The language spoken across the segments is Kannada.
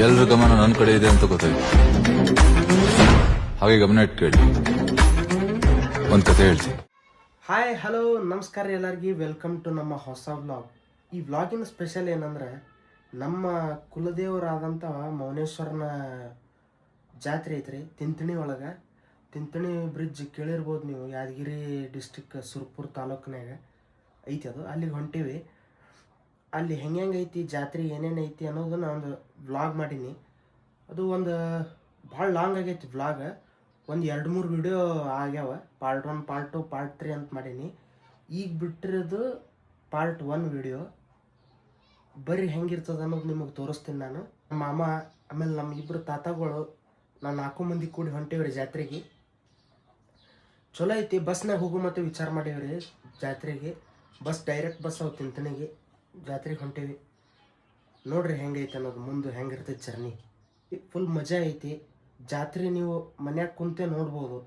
ಎಲ್ಲರ ಗಮನ ನನ್ನ ಕಡೆ ಇದೆ ಅಂತ ಗೊತ್ತಾಯ್ತು. ಹಾಗೆ ಗಮನ ಇಟ್ಟು ಕೇಳಿ, ಒಂದು ಕತೆ ಹೇಳ್ತೀನಿ. ಹಾಯ್ ಹಲೋ ನಮಸ್ಕಾರ ಎಲ್ಲರಿಗೂ, ವೆಲ್ಕಮ್ ಟು ನಮ್ಮ ಹೊಸ ವ್ಲಾಗ್. ಈ ವ್ಲಾಗಿನ ಸ್ಪೆಷಲ್ ಏನಂದ್ರೆ, ನಮ್ಮ ಕುಲದೇವರಾದಂಥ ಮೌನೇಶ್ವರನ ಜಾತ್ರೆ ಐತ್ರಿ ತಿಂತಣಿ ಒಳಗೆ. ತಿಂತಣಿ ಬ್ರಿಡ್ಜ್ ಕೇಳಿರ್ಬೋದು ನೀವು, ಯಾದಗಿರಿ ಡಿಸ್ಟಿಕ್ ಸುರ್ಪುರ್ ತಾಲೂಕಿನಾಗ ಐತಿ ಅದು. ಅಲ್ಲಿಗೆ ಹೊಂಟೀವಿ. ಅಲ್ಲಿ ಹೆಂಗೆ ಐತಿ ಜಾತ್ರೆ, ಏನೇನು ಐತಿ ಅನ್ನೋದನ್ನ ಒಂದು ವ್ಲಾಗ್ ಮಾಡೀನಿ. ಅದು ಒಂದು ಭಾಳ ಲಾಂಗ್ ಆಗೈತಿ ವ್ಲಾಗ್. ಒಂದು 2-3 ವಿಡಿಯೋ ಆಗ್ಯಾವ. ಪಾರ್ಟ್ 1, ಪಾರ್ಟ್ 2, ಪಾರ್ಟ್ 3 ಅಂತ ಮಾಡೀನಿ. ಈಗ ಬಿಟ್ಟಿರೋದು ಪಾರ್ಟ್ 1 ವಿಡಿಯೋ. ಬರ್ರಿ ಹೆಂಗಿರ್ತದೆ ಅನ್ನೋದು ನಿಮಗೆ ತೋರಿಸ್ತೀನಿ ನಾನು. ನಮ್ಮ ಮಾಮ ಆಮೇಲೆ ನಮ್ಮ ಇಬ್ಬರು ತಾತಗಳು, ನಾನು 4 ಮಂದಿ ಕೂಡಿ ಹೊಂಟೇವ್ರಿ ಜಾತ್ರೆಗೆ. ಚಲೋ ಐತಿ. ಬಸ್ನಾಗ ಹೋಗೋ ಮತ್ತು ವಿಚಾರ ಮಾಡೇವ್ರಿ ಜಾತ್ರೆಗೆ. ಬಸ್ ಡೈರೆಕ್ಟ್ ಬಸ್ ಅವು ತಿಂತಣಿಗೆ ಜಾತ್ರೆಗೆ ಹೊಂಟೇವಿ. ನೋಡ್ರಿ ಹೆಂಗೈತೆ ಅನ್ನೋದು, ಮುಂದೆ ಹೆಂಗಿರ್ತೈತೆ ಜರ್ನಿ. ಫುಲ್ ಮಜಾ ಐತಿ. ಜಾತ್ರೆ ನೀವು ಮನ್ಯಾಗ ಕುಂತೆ ನೋಡ್ಬೋದು,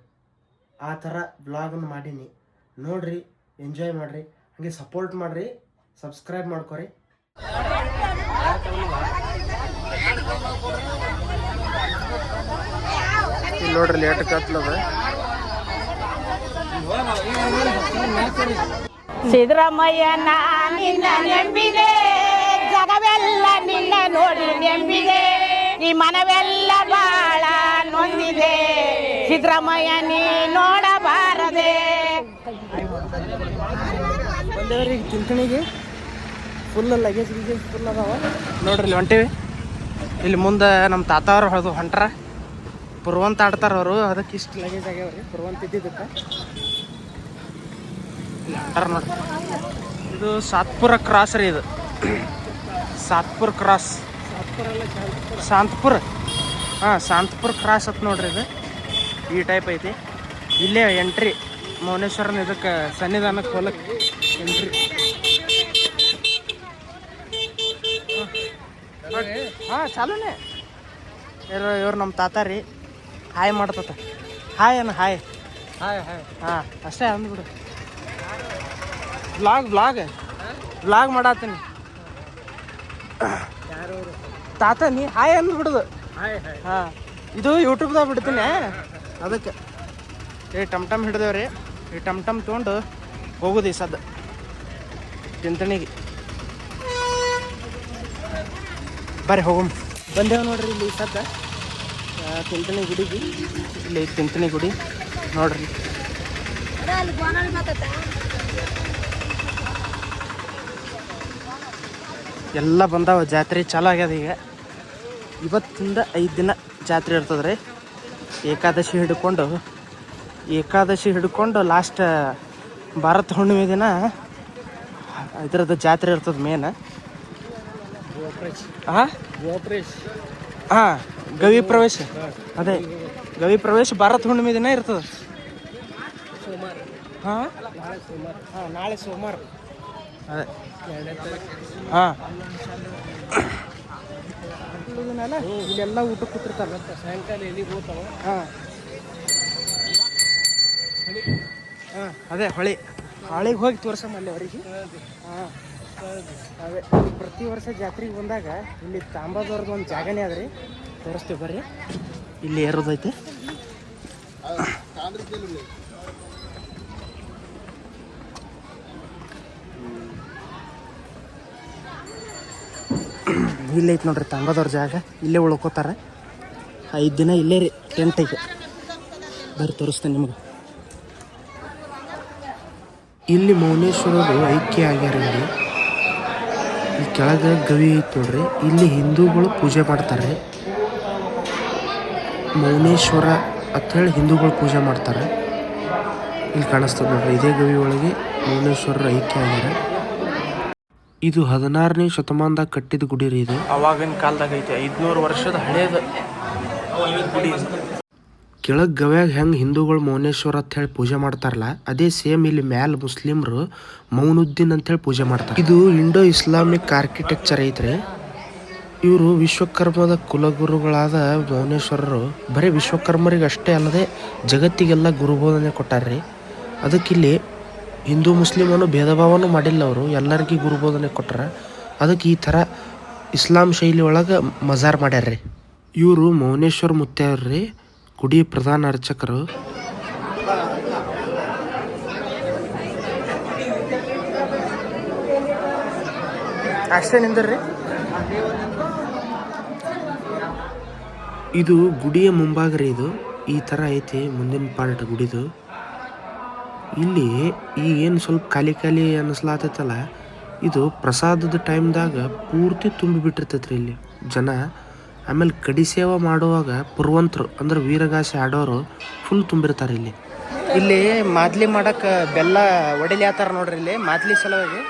ಆ ಥರ ವ್ಲಾಗನ್ನು ಮಾಡೀನಿ. ನೋಡ್ರಿ, ಎಂಜಾಯ್ ಮಾಡಿರಿ, ಹಾಗೆ ಸಪೋರ್ಟ್ ಮಾಡಿರಿ, ಸಬ್ಸ್ಕ್ರೈಬ್ ಮಾಡ್ಕೊರಿ. ನೋಡ್ರಿ ಲೇಟ್ ಕತ್ಲದ. ಸಿದ್ದರಾಮಯ್ಯನ ನಿನ್ನ ನೆಂಬಿದೆ, ಜಗವೆಲ್ಲ ನಿನ್ನ ನೋಡಿ ನೆಂಬಿದೆ, ಈ ಮನವೆಲ್ಲ ಬಾಳ ನೊಂದಿದೆ, ಸಿದ್ದರಾಮಯ್ಯ ನೀ ನೋಡಬಾರದೆ. ಬಂದೇವ್ರಿ ತಿಂತಣಿಗೆ. ಫುಲ್ ಲಗೇಜ್ ಫುಲ್ ಅದಾವ. ನೋಡ್ರಿ ಇಲ್ಲಿ ಹೊಂಟೇವಿ. ಇಲ್ಲಿ ಮುಂದೆ ನಮ್ಮ ತಾತವ್ರು ಅದು ಹೊಂಟ್ರ. ಪುರ್ವಂತ ಆಡ್ತಾರ ಅವರು, ಅದಕ್ಕೆ ಇಷ್ಟು ಲಗೇಜ್ ಆಗ್ಯಾವ್ರಿ. ಪುರ್ವಂತ ಇದ್ದಿದ್ದಕ್ಕೆ ಇಲ್ಲಿ ಹೊಂಟಾರ ನೋಡ್ರಿ. ಇದು ಸಾತ್ಪುರ ಕ್ರಾಸ್ ರೀ. ಇದು ಸಾತ್ಪುರ ಕ್ರಾಸ್, ಶಾಂತಪುರ. ಹಾಂ, ಶಾಂತಪುರ ಕ್ರಾಸ್ ಅಂತ ನೋಡ್ರಿ. ಇದು ಈ ಟೈಪ್ ಐತಿ. ಇಲ್ಲೇ ಎಂಟ್ರಿ ಮೌನೇಶ್ವರನ ಇದಕ್ಕೆ ಸನ್ನಿಧಾನಕ್ಕೆ ಹೋಲಕ್ಕೆ ಎಂಟ್ರಿ. ಹಾಂ, ಚಾಲೂನೇ. ಇವ್ರು ನಮ್ಮ ತಾತ ರೀ. ಹಾಯ್ ಮಾಡ್ತತ. ಹಾಯ್ ಅನ್ನ ಹಾಯ್. Hi hi. ಹಾಂ, ಅಷ್ಟೇ ಅಂದ್ಬಿಡು. ವ್ಲಾಗ್ ಮಾಡತ್ತೀನಿ. ತಾತ ನೀ ಹಾಯ್ ಅಂದ್ಬಿಡುದು. ಹಾಂ, ಇದು ಯೂಟ್ಯೂಬ್ದಾಗ ಬಿಡ್ತೀನಿ ಅದಕ್ಕೆ. ಈ ಟಮ್ ಹಿಡ್ದೇವ್ರಿ. ಈ ಟಮ್ ತೊಗೊಂಡು ಹೋಗುದು ಈ ಸದ್ದ ತಿಂತಣಿಗೆ. ಬರ್ರಿ ಹೋಗಮ್. ಬಂದೇವು ನೋಡ್ರಿ ಇಲ್ಲಿ ಸದ್ದ ತಿಂತಣಿ ಗುಡಿಗೆ. ಇಲ್ಲಿ ತಿಂತಣಿ ಗುಡಿ ನೋಡ್ರಿ. ಎಲ್ಲ ಬಂದಾವ. ಜಾತ್ರೆ ಚಾಲು ಆಗ್ಯದ ಈಗ. ಇವತ್ತಿಂದ 5 ದಿನ ಜಾತ್ರೆ ಇರ್ತದ್ರಿ. ಏಕಾದಶಿ ಹಿಡ್ಕೊಂಡು ಲಾಸ್ಟ್ ಭಾರತ ಹುಣ್ಣಿಮೆ ದಿನ ಇದ್ರದ್ದು ಜಾತ್ರೆ ಇರ್ತದೆ ಮೇನ್. ಹಾಂ, ಗವಿ ಪ್ರವೇಶ. ಅದೇ ಗವಿ ಪ್ರವೇಶ ಭಾರತ ಹುಣ್ಣಿಮೆ ದಿನ ಇರ್ತದೆ. ಹಾಂ, ನಾಳೆ ಸೋಮವಾರ. ಅದೇ ಹಾಂ, ಇಲ್ಲೆಲ್ಲ ಊಟ ಕೂತಿರ್ತಾರೆ. ಸಾಯಂಕಾಲ ಎಲ್ಲಿಗೆ ಹೋಗ್ತಾವ. ಹಾಂ ಹಾಂ, ಅದೇ ಹೊಳಿಗೆ ಹೋಗಿ ತೋರ್ಸಮ್ಮಲ್ಲಿ ಅವರಿಗೆ. ಹಾಂ, ಅದೇ ಪ್ರತಿ ವರ್ಷ ಜಾತ್ರೆಗೆ ಬಂದಾಗ ಇಲ್ಲಿ ತಾಂಬಾದವ್ರದ್ದು ಒಂದು ಜಾಗನೇ ಅದ್ರಿ, ತೋರಿಸ್ತೀವಿ ಬರ್ರಿ. ಇಲ್ಲಿ ಏರೋದೈತೆ. ಇಲ್ಲೈತೆ ನೋಡ್ರಿ ತಾಂಬಾದವ್ರ ಜಾಗ. ಇಲ್ಲೇ ಉಳ್ಕೋತಾರೆ 5 ದಿನ. ಇಲ್ಲೇ ರೀ ಟೆಂಟಿಗೆ. ಬರ್ರಿ ತೋರಿಸ್ತೇನೆ ನಿಮ್ಗೆ. ಇಲ್ಲಿ ಮೌನೇಶ್ವರರು ಐಕ್ಯ ಆಗ್ಯಾರ. ಇಲ್ಲಿ ಕೆಳಗೆ ಗವಿ ಐತೆ ನೋಡ್ರಿ. ಇಲ್ಲಿ ಹಿಂದೂಗಳು ಪೂಜೆ ಮಾಡ್ತಾರೆ. ಮೌನೇಶ್ವರ ಅಂಥೇಳಿ ಹಿಂದೂಗಳು ಪೂಜೆ ಮಾಡ್ತಾರೆ. ಇಲ್ಲಿ ಕಾಣಿಸ್ತದೆ ನೋಡ್ರಿ, ಇದೇ ಗವಿ ಒಳಗೆ ಮೌನೇಶ್ವರರು ಐಕ್ಯ ಆಗ್ಯಾರ. ಇದು 16ನೇ ಶತಮಾನದಾಗ ಕಟ್ಟಿದ ಗುಡಿ ರೀ. ಇದು ಅವಾಗಿನ ಕಾಲದಾಗ ಐತಿ. 500 ವರ್ಷದ ಹಳೇದ ಗುಡಿ. ಕೆಳಗೆ ಗವ್ಯಾಗ ಹೆಂಗೆ ಹಿಂದೂಗಳು ಮೌನೇಶ್ವರ ಅಂತ ಹೇಳಿ ಪೂಜೆ ಮಾಡ್ತಾರಲ್ಲ, ಅದೇ ಸೇಮ್ ಇಲ್ಲಿ ಮ್ಯಾಲ ಮುಸ್ಲಿಮ್ರು ಮೌನುದ್ದೀನ್ ಅಂತೇಳಿ ಪೂಜೆ ಮಾಡ್ತಾರೆ. ಇದು ಇಂಡೋ ಇಸ್ಲಾಮಿಕ್ ಆರ್ಕಿಟೆಕ್ಚರ್ ಐತ್ರಿ. ಇವರು ವಿಶ್ವಕರ್ಮದ ಕುಲಗುರುಗಳಾದ ಮೌನೇಶ್ವರರು ಬರೀ ವಿಶ್ವಕರ್ಮರಿಗೆ ಅಷ್ಟೇ ಅಲ್ಲದೆ ಜಗತ್ತಿಗೆಲ್ಲ ಗುರುಬೋಧನೆ ಕೊಟ್ಟಾರ್ರಿ. ಅದಕ್ಕಿಲ್ಲಿ ಹಿಂದೂ ಮುಸ್ಲಿಮನ್ನು ಭೇದ ಭಾವನೂ ಮಾಡಿಲ್ಲ. ಅವರು ಎಲ್ಲರಿಗೂ ಗುರುಬೋಧನೆ ಕೊಟ್ಟಾರ. ಅದಕ್ಕೆ ಈ ಥರ ಇಸ್ಲಾಂ ಶೈಲಿ ಒಳಗೆ ಮಜಾರ್ ಮಾಡ್ಯಾರ್ರಿ. ಇವರು ಮೌನೇಶ್ವರ ಮುತ್ತೇವ್ರಿ, ಗುಡಿ ಪ್ರಧಾನ ಅರ್ಚಕರು. ಅಷ್ಟೇ ನಿಂದ್ರಿ. ಇದು ಗುಡಿಯ ಮುಂಭಾಗ ರೀ. ಇದು ಈ ಥರ ಐತಿ ಮುಂದಿನ ಪಾರ್ಟ್ ಗುಡಿದು. ಇಲ್ಲಿ ಏನು ಸ್ವಲ್ಪ ಖಾಲಿ ಖಾಲಿ ಅನ್ನಿಸ್ಲಾತೈತಲ್ಲ, ಇದು ಪ್ರಸಾದದ ಟೈಮ್ದಾಗ ಪೂರ್ತಿ ತುಂಬಿಬಿಟ್ಟಿರ್ತೈತ್ರಿ ಇಲ್ಲಿ ಜನ. ಆಮೇಲೆ ಕಡಿ ಸೇವೆ ಮಾಡುವಾಗ ಪುರ್ವಂತರು ಅಂದ್ರೆ ವೀರಗಾಸೆ ಆಡೋರು ಫುಲ್ ತುಂಬಿರ್ತಾರೆ ಇಲ್ಲಿ. ಇಲ್ಲಿ ಮಾದ್ಲಿ ಮಾಡಕ್ಕೆ ಬೆಲ್ಲ ಒಡಿಲಿ ಆತಾರ ನೋಡ್ರಿ. ಇಲ್ಲಿ ಮಾದ್ಲಿ ಸಲುವಾಗಿ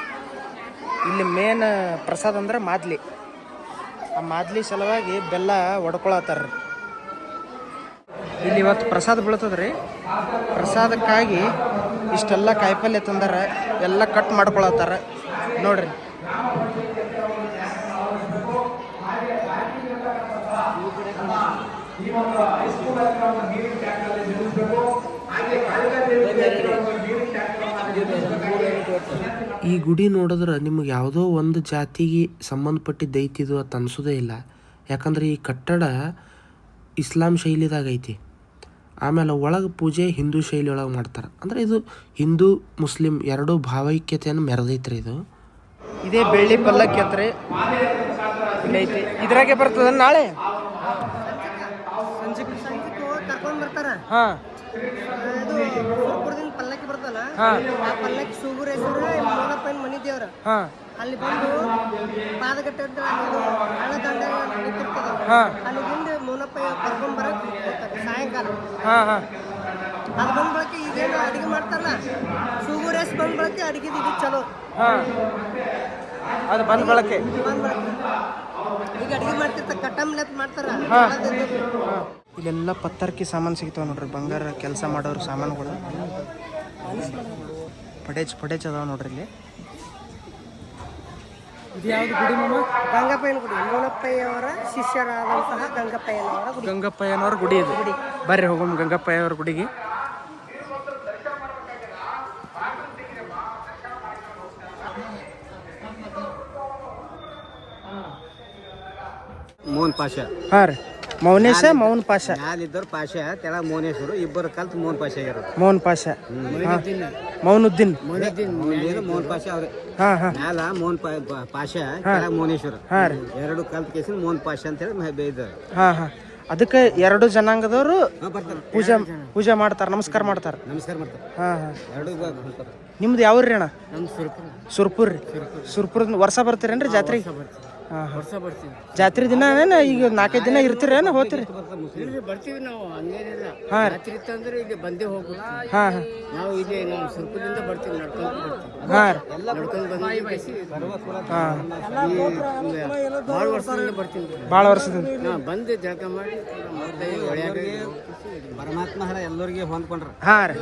ಇಲ್ಲಿ ಮೇನ್ ಪ್ರಸಾದ ಅಂದ್ರೆ ಮಾದ್ಲಿ. ಆ ಮಾದ್ಲಿ ಸಲುವಾಗಿ ಬೆಲ್ಲ ಒಡ್ಕೊಳತ್ತಾರ. ಇಲ್ಲಿ ಇವತ್ತು ಪ್ರಸಾದ ಬೀಳ್ತದ್ರಿ. ಪ್ರಸಾದಕ್ಕಾಗಿ ಇಷ್ಟೆಲ್ಲ ಕಾಯಿಪಲ್ಯ ತಂದಾರ, ಎಲ್ಲ ಕಟ್ ಮಾಡ್ಕೊಳತ್ತಾರ ನೋಡ್ರಿ. ಈ ಗುಡಿ ನೋಡಿದ್ರೆ ನಿಮಗೆ ಯಾವುದೋ ಒಂದು ಜಾತಿಗೆ ಸಂಬಂಧಪಟ್ಟಿದ್ದೈತಿದು ಅಂತ ಅನ್ಸೋದೇ ಇಲ್ಲ. ಯಾಕಂದ್ರೆ ಈ ಕಟ್ಟಡ ಇಸ್ಲಾಂ ಶೈಲಿದಾಗ ಐತಿ. ಆಮೇಲೆ ಒಳಗೆ ಪೂಜೆ ಹಿಂದೂ ಶೈಲಿ ಒಳಗೆ ಮಾಡ್ತಾರೆ. ಅಂದರೆ ಇದು ಹಿಂದೂ ಮುಸ್ಲಿಂ ಎರಡೂ ಭಾವೈಕ್ಯತೆಯನ್ನು ಮೆರೆದೈತ್ರಿ ಇದು. ಇದೇ ಬೆಳ್ಳಿ ಪಲ್ಲಕ್ಕಿ ಹತ್ರ ಐತಿ. ಇದ್ರಾಗೆ ಬರ್ತದ ನಾಳೆ ಕರ್ಕೊಂಡ್ ಬರ್ತಾರ. ಹಾಂ ಪಲ್ಲಕ್ಕಿ ಬರ್ತಲ್ಲ, ಹಾಂ ಆ ಪಲ್ಲಕ್ಕಿ ಸೂಗುರೇಶ್ವರ ಮೋನಪ್ಪನ ಮನಿ ದೇವ್ರ. ಹಾಂ ಅಲ್ಲಿ ಬಂದು ಪಾದಗಟ್ಟೆ ಹಳ್ಳ ದಂಡ ನಿಂತಿರ್ತದ. ಅಲ್ಲಿ ಹಿಂದೆ ಮೋನಪ್ಪ ಕರ್ಕೊಂಡ್ ಬರಕ್ ಸಾಯಂಕಾಲ. ಹಾಂ ಹಾಂ ಅದು ಬಂದ್ ಬಳಕೆ ಈಗೇನು ಅಡಿಗೆ ಮಾಡ್ತಾರಲ್ಲ, ಸೂಗುರೇಶ್ ಬಂದ್ ಬಳಕೆ ಅಡಿಗೆ ಇದು ಚಲೋ. ಹಾಂ ಅದು ಬಂದ್ ಬಳಕೆ ಬಂದ್ ಬಳಕೆ ಈಗ ಅಡಿಗೆ ಮಾಡ್ತಿರ್ತ ಕಟ್ಟಂಬ್ಲೆತ್ ಮಾಡ್ತಾರ. ಇಲ್ಲೆಲ್ಲ ಪತ್ತರ್ಕಿ ಸಾಮಾನು ಸಿಗ್ತಾವ ನೋಡ್ರಿ. ಬಂಗಾರ ಕೆಲಸ ಮಾಡೋರು ಸಾಮಾನುಗಳು ಪಡೇಜ್ ಅದಾವ ನೋಡ್ರಿ. ಇಲ್ಲಿ ಇದು ಯಾವ್ದು ಗುಡಿ ಮಾಮ? ಗಂಗಪ್ಪಯ್ಯನ ಗುಡಿ. ಮೋನಪ್ಪಯ್ಯವರ ಶಿಷ್ಯರಾದಂತಹ ಗಂಗಪ್ಪಯ್ಯನವರ ಗುಡಿ. ಗಂಗಪ್ಪಯ್ಯನವ್ರ ಗುಡಿ ಇದು. ಬರ್ರಿ ಹೋಗೋಣ ಗಂಗಪ್ಪಯ್ಯವ್ರ ಗುಡಿಗೆ. ಮೋಹನ್ ಪಾಷಾ. ಹಾಂ ರೀ, ಮೌನೇಶ ಮೌನ್ ಪಾಷಾ. ಮ್ಯಾಲಿದ್ದವ್ರು ಪಾಷಾ, ತೆಳಗ ಮೌನೇಶ್ವರು. ಇಬ್ಬರು ಕಲ್ತು ಮೋಹನ್ ಪಾಷಾ ಆಗಿರೋದು. ಮೌನ್ ಪಾಷಾ, ಮೌನುದ್ದೀನ್. ಮೋಹನ್ ಪಾಷಾ ಅವ್ರೆ. ಹಾಂ ಹಾಂ ಮ್ಯಾಲ ಮೋಹನ್ ಪಾಷಾ, ತೆಳಗ ಮೌನೇಶ್ವರ. ಹಾಂ ರೀ. ಎರಡು ಕಲ್ತ್ ಕೇಸಿನ ಮೋಹನ್ ಪಾಷಾ ಅಂತ ಹೇಳಿ ಇದ್ದಾರೆ. ಹಾಂ ಹಾಂ ಅದಕ್ಕೆ ಎರಡು ಜನಾಂಗದವರು ಬರ್ತಾರೆ, ಪೂಜೆ ಮಾಡ್ತಾರೆ, ನಮಸ್ಕಾರ ಮಾಡ್ತಾರೆ. ನಮಸ್ಕಾರ ಮಾಡ್ತಾರೆ. ಹಾಂ ಹಾಂ ಎರಡು ನಿಮ್ದು ಯಾವ ರೀ ಅಣ್ಣ? ನಮ್ಮ ಸುರ್ಪುರ್ ರೀ. ಸುರ್ಪುರದ ವರ್ಷ ಬರ್ತೀರೇನ್ರಿ ಜಾತ್ರೆಗೆ? ಹಾಂ ಹಾಂ ವರ್ಷ ಬರ್ತೀವಿ. ಜಾತ್ರೆ ದಿನ ಈಗ 4-5 ದಿನ ಇರ್ತೀರೇನು ಹೋಗ್ತೀರಿ? ಬರ್ತೀವಿ ನಾವು, ಹಂಗೇನಿಲ್ಲ. ಹಾಂ ರಾತ್ರಿ ಇತ್ತಂದ್ರೆ ಇಲ್ಲಿ ಬಂದೇ ಹೋಗ್ಬೇಕು. ಹಾಂ ಹಾಂ ನಾವು ಇಲ್ಲಿ ನಾವು ಸುರ್ಪುರಿಂದ ಬರ್ತೀವಿ, ನಡ್ಕೊಂಡು ಬರ್ತೀವಿ. ಹಾಂ ರೀ. ನಡ್ಕೊಂಡು ಬಂದು ಹಾಂ ಭಾಳ ವರ್ಷದಿಂದ ಬರ್ತೀನಿ. ಭಾಳ ವರ್ಷದಿಂದ ನಾ ಬಂದು ಜಳಕ ಮಾಡಿ ಒಳ್ಯಾಗ ಪರಮಾತ್ಮ ಹರ ಎಲ್ಲರಿಗೆ ಹೊಂದ್ಕೊಂಡ್ರ. ಹಾಂ ರೀ.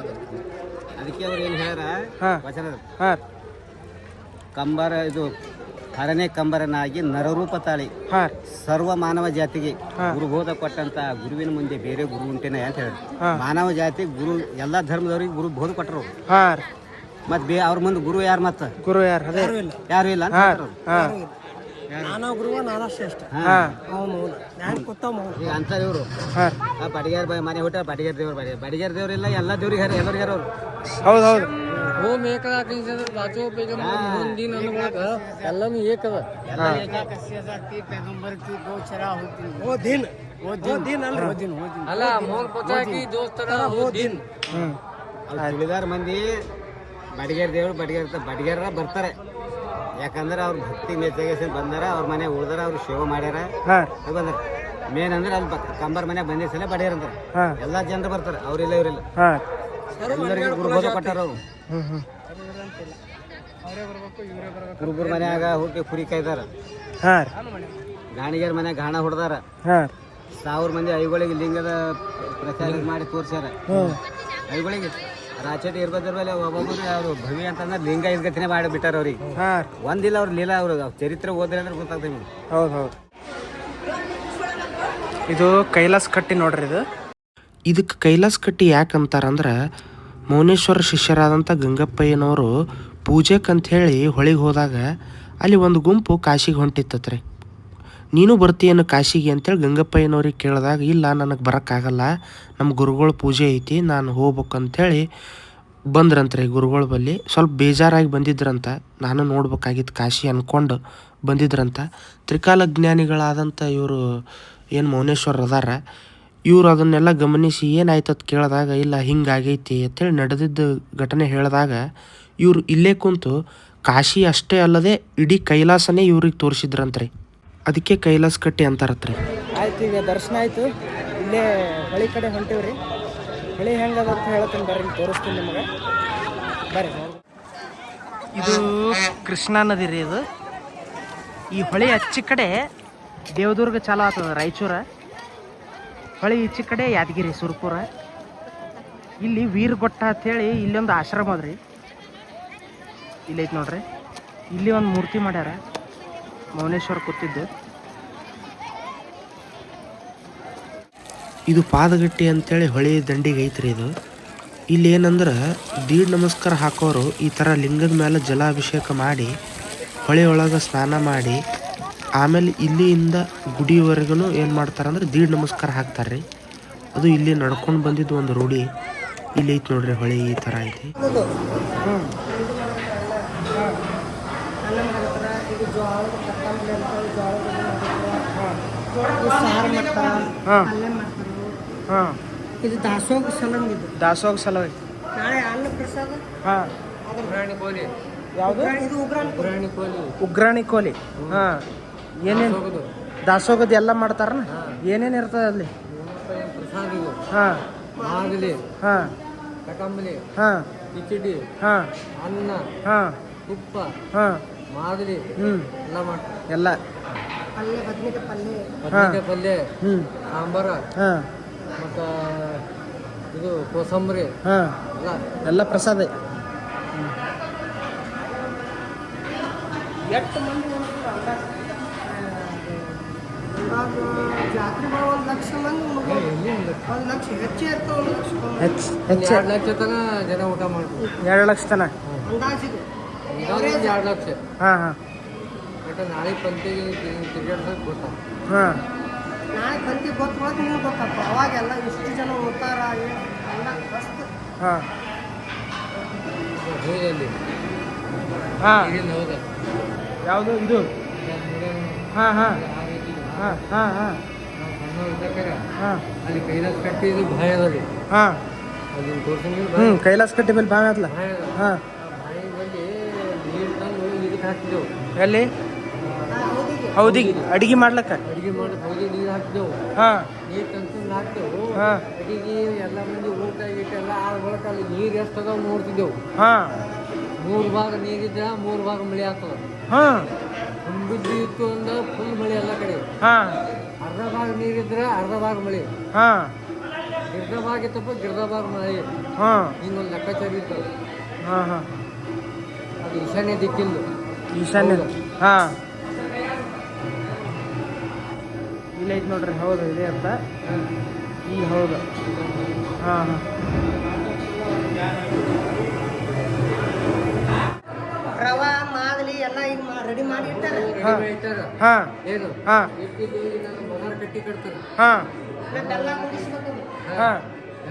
ಅದಕ್ಕೆ ಅವ್ರು ಏನು ಹೇಳ್ಯಾರ ಹಾಂ ವಚನ, ಹಾಂ ಕಂಬರ ಇದು ಹರನೇ ಕಂಬರನಾಗಿ ನರರೂಪ ತಾಳಿ ಹಾಂ ಸರ್ವ ಮಾನವ ಜಾತಿಗೆ ಗುರುಬೋಧ ಕೊಟ್ಟಂತ ಗುರುವಿನ ಮುಂದೆ ಬೇರೆ ಗುರು ಉಂಟೇನೆ ಅಂತ ಹೇಳಿ. ಮಾನವ ಜಾತಿ ಗುರು ಎಲ್ಲಾ ಧರ್ಮದವ್ರಿಗೆ ಗುರು ಬೋಧ ಕೊಟ್ಟರು. ಹಾಂ ರೀ. ಮತ್ ಅವ್ರ ಮುಂದೆ ಗುರು ಯಾರು? ಮತ್ತ ಗುರು ಯಾರು? ಅದೇ ಯಾರು ಇಲ್ಲ ಅಂತ ಹೇಳ್ತಾರು. ನಾನಾ ಗುರುವ ನಾನಾ ಶ್ರೇಷ್ಠ. ಹಾಂ ಕೊತ್ತ ಈಗ ಅಂತ ಇವರು ಹಾಂ ಬಡಿಗೇರ್ ಮನೆ ಹುಟ್ಟ ಬಡಿಗೇರ್ ದೇವ್ರು. ಬಡಿಗೇರ್ ದೇವ್ರಿಲ್ಲ, ಎಲ್ಲ ದೇವ್ರಿಗೆ ಎಲ್ಲರಿಗೆ ಅವ್ರು. ಹೌದು ಹೌದು. ಎಲ್ಲಾನು ಏಕದ. ತುಳಿದಾರ ಮಂದಿ ಬಡಿಗೇರ್ ದೇವ್ರು ಬಡಿಗೇರ ಬರ್ತಾರೆ. ಯಾಕಂದ್ರೆ ಅವ್ರ ಭಕ್ತಿ ಮೆಚ್ಚಗೇಶನ್ ಬಂದಾರ, ಅವ್ರ ಮನೆ ಉಳ್ದಾರ, ಅವ್ರು ಸೇವೆ ಮಾಡ್ಯಾರ, ಬಂದಾರ. ಮೇನ್ ಅಂದ್ರೆ ಅಲ್ಲಿ ಕಂಬರ್ ಮನೆ ಬಂದಿದ್ದ ಸಲ ಬಡಿಗೇರ್ ಅಂತಾರೆ. ಎಲ್ಲಾ ಜನರು ಬರ್ತಾರೆ, ಅವ್ರಿಲ್ಲ ಇವ್ರಿಲ್ಲ, ಎಲ್ಲರಿಗೆ ಗುರುಬೋಧ ಕೊಟ್ಟಾರ ಅವ್ರು. ಕುರುಬರ ಮನ್ಯಾಗ ಹುಟ್ಟಿ ಕುರಿ ಕಾಯ್ದಾರ, ಗಾಣಿಗರ ಮನ್ಯಾಗ ಗಾಣ ಹೊಡೆದಾರ, 1000 ಮಂದಿ ಐಗಳಿಗೆ ಲಿಂಗದ ಪ್ರಚಾರ ಮಾಡಿ ತೋರ್ಸ್ಯಾರ. ಐಗಳಿಗೆ ರಾಚಟಿ ಇರ್ಬೋದಿರ್ಬಲ್ಲ ಒಬ್ಬೊಬ್ಬರು ಅವ್ರು ಭವಿ ಅಂತಂದ್ರೆ ಲಿಂಗ ಇದ್ಗತಿನೇ ಮಾಡಿ ಬಿಟ್ಟಾರ ಅವ್ರಿಗೆ. ಒಂದಿಲ್ಲ ಅವ್ರ ಲೀಲಾ, ಅವ್ರ ಚರಿತ್ರೆ ಓದ್ರಿ ಅಂದ್ರೆ ಗೊತ್ತಾಗ್ತದೆ ನಿಮ್ಗೆ. ಹೌದು ಹೌದು. ಇದು ಕೈಲಾಸ ಕಟ್ಟಿ ನೋಡ್ರಿ. ಇದಕ್ಕೆ ಕೈಲಾಸ ಕಟ್ಟಿ ಯಾಕೆ ಅಂತಾರಂದ್ರೆ, ಮೌನೇಶ್ವರ ಶಿಷ್ಯರಾದಂಥ ಗಂಗಪ್ಪಯ್ಯನವರು ಪೂಜೆಗೆ ಅಂಥೇಳಿ ಹೊಳಿಗೆ ಹೋದಾಗ ಅಲ್ಲಿ ಒಂದು ಗುಂಪು ಕಾಶಿಗೆ ಹೊಂಟಿತ್ತತ್ರಿ. ನೀನು ಬರ್ತೀಯೇನು ಕಾಶಿಗೆ ಅಂತೇಳಿ ಗಂಗಪ್ಪಯ್ಯನವ್ರಿಗೆ ಕೇಳಿದಾಗ, ಇಲ್ಲ ನನಗೆ ಬರೋಕ್ಕಾಗಲ್ಲ, ನಮ್ಮ ಗುರುಗಳ ಪೂಜೆ ಐತಿ, ನಾನು ಹೋಗ್ಬೇಕು ಅಂಥೇಳಿ ಬಂದ್ರಂತ್ರಿ ಗುರುಗಳ ಬಳಿ. ಸ್ವಲ್ಪ ಬೇಜಾರಾಗಿ ಬಂದಿದ್ರಂತ, ನಾನು ನೋಡ್ಬೇಕಾಗಿತ್ತು ಕಾಶಿ ಅಂದ್ಕೊಂಡು ಬಂದಿದ್ರಂತ. ತ್ರಿಕಾಲಜ್ಞಾನಿಗಳಾದಂಥ ಇವರು ಏನು ಮೌನೇಶ್ವರ ಅದಾರ, ಇವರು ಅದನ್ನೆಲ್ಲ ಗಮನಿಸಿ ಏನಾಯ್ತು ಅಂತ ಕೇಳಿದಾಗ, ಇಲ್ಲ ಹಿಂಗಾಗೈತಿ ಅಂತೇಳಿ ನಡೆದಿದ್ದ ಘಟನೆ ಹೇಳಿದಾಗ, ಇವರು ಇಲ್ಲೇ ಕುಂತು ಕಾಶಿ ಅಷ್ಟೇ ಅಲ್ಲದೆ ಇಡೀ ಕೈಲಾಸನೇ ಇವ್ರಿಗೆ ತೋರಿಸಿದ್ರಂತ್ರಿ. ಅದಕ್ಕೆ ಕೈಲಾಸ ಕಟ್ಟಿ ಅಂತಾರತ್ರಿ. ಆಯ್ತು, ಈಗ ದರ್ಶನ ಆಯಿತು. ಇಲ್ಲೇ ಹೊಳಿ ಕಡೆ ಹೊಂಟೇವ್ರಿ. ಹೊಳಿ ಹೆಂಗದ ಅಂತ ಹೇಳ್ತೀನಿ ಬರ್ರಿ, ತೋರಿಸ್ತೀನಿ ನಿಮಗೆ ಬರ್ರಿ. ಇದು ಕೃಷ್ಣಾ ನದಿ ರೀ. ಇದು ಈ ಹೊಳಿ ಹಚ್ಚಿ ಕಡೆ ದೇವದುರ್ಗ ಚಾಲು ಆಗ್ತದೆ, ರಾಯಚೂರ. ಹೊಳಿ ಈಚೆ ಕಡೆ ಯಾದಗಿರಿ ಸುರ್ಪುರ. ಇಲ್ಲಿ ವೀರಗೊಟ್ಟ ಅಂಥೇಳಿ ಇಲ್ಲೊಂದು ಆಶ್ರಮ ಅದ್ರಿ. ಇಲ್ಲೈತೆ ನೋಡ್ರಿ, ಇಲ್ಲಿ ಒಂದು ಮೂರ್ತಿ ಮಾಡ್ಯಾರ ಮೌನೇಶ್ವರ ಕೂತಿದ್ದು. ಇದು ಪಾದಗಟ್ಟಿ ಅಂತೇಳಿ ಹೊಳಿ ದಂಡಿಗೆ ಐತ್ರಿ. ಇದು ಇಲ್ಲಿ ಏನಂದ್ರೆ ದೀಡ್ ನಮಸ್ಕಾರ ಹಾಕೋರು ಈ ಥರ ಲಿಂಗದ ಮೇಲೆ ಜಲಾಭಿಷೇಕ ಮಾಡಿ ಹೊಳೆ ಒಳಗೆ ಸ್ನಾನ ಮಾಡಿ ಆಮೇಲೆ ಇಲ್ಲಿಂದ ಗುಡಿವರೆಗೂ ಏನು ಮಾಡ್ತಾರಂದ್ರೆ ದೀಡ್ ನಮಸ್ಕಾರ ಹಾಕ್ತಾರೆ. ಅದು ಇಲ್ಲಿ ನಡ್ಕೊಂಡು ಬಂದಿದ್ದು ಒಂದು ರೂಢಿ. ಇಲ್ಲಿ ಐತಿ ನೋಡ್ರಿ ಹೊಳೆ ಈ ಥರ ಐತಿ. ಇದು ಜೋಳದ ಕಟ್ಟಂಬಲಿ ಅಂತ ಜೋಳದ ಸಾರು ಮಾಡ್ತಾರೆ, ಪಲ್ಯ ಮಾಡ್ತಾರೆ. ಇದು ದಾಸೋಗ ಸಲಂಗ್. ಇದು ದಾಸೋಗ ಸಲುವಾಗಿ ನಾಳೆ ಅನ್ನ ಪ್ರಸಾದ. ಯಾವುದು? ಇದು ಉಗ್ರಾಣಿ ಕೋಲಿ. ಹಾಂ, ಏನೇನು ದಾಸೋಗದ ಎಲ್ಲ ಮಾಡ್ತಾರನ? ಏನೇನು ಇರ್ತದೆ ಅಲ್ಲಿ? ಹಾಂ, ಮಾದಲಿ, ಹಾಂ, ಕಟಂಬಲಿ, ಹಾಂ, ಕಿಚಡಿ, ಹಾಂ, ಅನ್ನ, ಹಾಂ, ತುಪ್ಪ, ಹಾಂ, ಮಾದಲಿ ಎಲ್ಲ ಮಾಡ್ತಾರೆ. ಎಲ್ಲ ಪಲ್ಯ, ಬದ್ನಿಕಾಯಿ ಪಲ್ಯ, ಬದ್ನಿಕಾಯಿ ಪಲ್ಯ, ಹ್ಞೂ, ಸಾಂಬಾರ, ಹಾಂ, ಮತ್ತು ಇದು ಕೋಸಂಬರಿ ಹಾಂ, ಎಲ್ಲ ಪ್ರಸಾದ. ಎಷ್ಟು ಮಂದಿ ಜಾತ್ರೆ ಬರೋ 1 ಲಕ್ಷ ಮಂದಿ, 1 ಲಕ್ಷ ಹೆಚ್ಚೇ ಇರ್ತವೆ. 1 ಲಕ್ಷ ಹೆಚ್ಚು 2 ಲಕ್ಷ ತನಕ ಜನ ಊಟ ಮಾಡ್ತೀವಿ. 2 ಲಕ್ಷ ತನಕ ಅಂದಾಜಿಗೆ 2 ಲಕ್ಷ. ಹಾಂ, ಹಾಂ, ಬಟ್ ನಾಳೆ ಪಂತಿಗೆ ತಿರ್ಗಾಡ್ಸಕ್ಕೆ ಗೊತ್ತಾ? ಹಾಂ, ನಾಳೆ ಬಂದು ಗೊತ್ತೊಳಗೆ ನಿಮ್ಗೆ ಗೊತ್ತಪ್ಪ. ಅವಾಗೆಲ್ಲ ಇಷ್ಟು ಜನ ಓದ್ತಾರ ಎಲ್ಲ ಮಸ್ತ್. ಹಾಂ, ಹೌದಲ್ಲಿ ಹಾಂ, ಹೌದ ಯಾವುದು ಇದು? ಹಾಂ, ಹಾಂ, ಹಾಂ, ಹಾಂ, ಹಾಂ, ಹಾಂ, ಅಲ್ಲಿ ಕೈಲಾಸ ಕಟ್ಟಿ ಇದು ಭಯ ಅದ ರೀ. ಹಾಂ, ಅದನ್ನ ತೋರ್ಸಂಗಿಲ್ಲ. ಹ್ಞೂ, ಕೈಲಾಸ ಕಟ್ಟಿ ಮೇಲೆ ಬಾವಿ ಆತ್ಲ. ಹಾಂ, ಬಾಯಿ ಬಂದು ನೀರು ತಂದು ಇದಕ್ಕೆ ಹಾಕ್ತಿದ್ದೆವು. ಎಲ್ಲಿ? ಹೌದಿಗೆ ಅಡಿಗೆ ಮಾಡ್ಲಕ್ಕ. ಅಡುಗೆ ಮಾಡಿ ಹೋಗಿ ನೀರು ಹಾಕ್ತಿದ್ದೆವು. ಹಾಂ, ನೀರು ತಂದು ಹಾಕ್ತೇವು. ಹಾಂ, ಅಡಿಗೆ ಎಲ್ಲ ಮಂದಿ ಊಟ ಗೀಟ ಎಲ್ಲ ಆದ ಬಳಿಕ ಅಲ್ಲಿ ನೀರು ಎಷ್ಟು ಅದಾವ ನೋಡ್ತಿದ್ದೆವು. ಹಾಂ, 3 ಭಾಗ ನೀರಿದ್ರೆ 3 ಭಾಗ ಮಳೆ ಆಗ್ತದೆ. ಹಾಂ, ತುಂಬಿದ್ದು ಇತ್ತು ಅಂದ್ರೆ ಫುಲ್ ಮಳೆ ಎಲ್ಲ ಕಡೆ. ಹಾಂ, ಅರ್ಧ ಭಾಗ ನೀರಿದ್ರೆ ಅರ್ಧ ಭಾಗ ಮಳೆ. ಹಾಂ, ಗಿರ್ದ ಭಾಗ ಇತ್ತಪ್ಪ ಗಿರ್ದ ಭಾಗ ಮಳೆ. ಹಾಂ, ಹಿಂಗೊಂದು ಲೆಕ್ಕಾಚಾರ ಇತ್ತು. ಹಾಂ, ಹಾಂ, ಅದು ಈಶಾನ್ಯ ದಿಕ್ಕಿಂದು. ಈಶಾನ್ಯ. ಹಾಂ, ಇಲ್ಲ ಐತೆ ನೋಡ್ರಿ. ಹೌದು, ಇದೆ ಅಂತ ಈಗ. ಹೌದು. ಹಾಂ, ಹಾಂ, ರವಾ ಮಾದಲಿ ಎಲ್ಲ ಈಗ ರೆಡಿ ಮಾಡಿ ಇಟ್ಟಾರೆ. ಹಾಂ, ಹಾಂ, ಏನು ಹಾಂ, ಇಟ್ಟಿದ್ದು ನಾನು ಮದರ್ ಕಟ್ಟಿ ಕಟ್ತಾರೆ. ಹಾಂ, ಬೆಲ್ಲ ಕುಡಿಸ್ಬೇಕು. ಹಾಂ,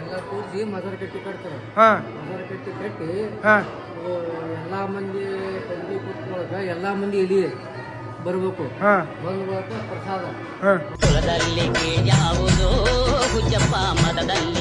ಎಲ್ಲ ಕೂಡಿಸಿ ಮದರ್ ಕಟ್ಟಿ ಕಟ್ತಾರೆ. ಹಾಂ, ಮದರ್ ಕಟ್ಟಿ ಕಟ್ಟಿ ಹಾಂ, ಎಲ್ಲ ಮಂದಿ ತಂದಿ ಕೂತ್ಕೊಳಕ ಎಲ್ಲ ಮಂದಿ ಇಳಿ ಬರಬೇಕು. ಹಾಂ, ಬಂದ್ಬೇಕು ಪ್ರಸಾದ. ಹಾಂ. ಕುಲದಲ್ಲಿ ಯಾವುದೋ ಹುಚ್ಚಪ್ಪ ಮದದಲ್ಲಿ